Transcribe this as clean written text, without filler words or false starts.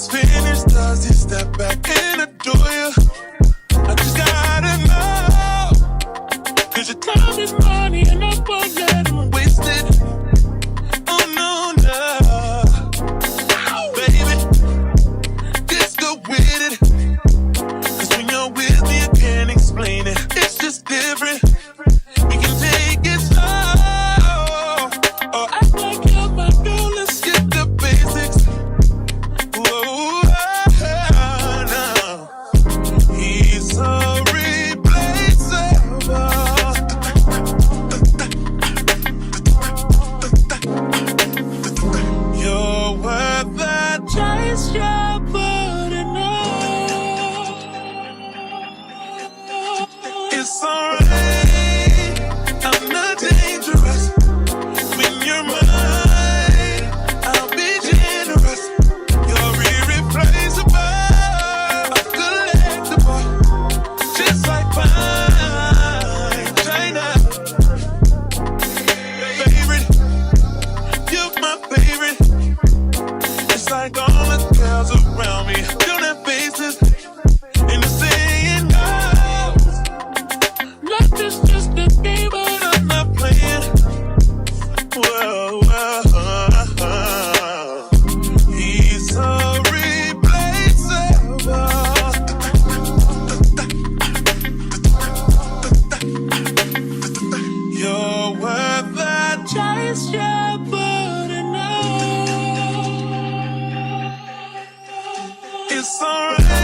he's finished, does he step back and adore you? I just gotta know, 'cause your time is money and I won't let him waste it. Oh no, no, baby, just go with it. 'Cause when you're with me, I can't explain it. It's just different. We can take it slow, or act like you're my girl. Let's skip the basics. Whoa, no, he's so replaceable. You're worth the chase, you're putting on. It's alright, I'm not dangerous. When you're mine, I'll be generous. You're irreplaceable, a collectible, just like fine China. Favorite, you're my favorite. It's like all the girls around me don't have faces, and they're saying no. Life is just a game, but I'm not playing. Whoa, whoa, he's so replaceable. You're worth the chase, you're putting on. It's alright.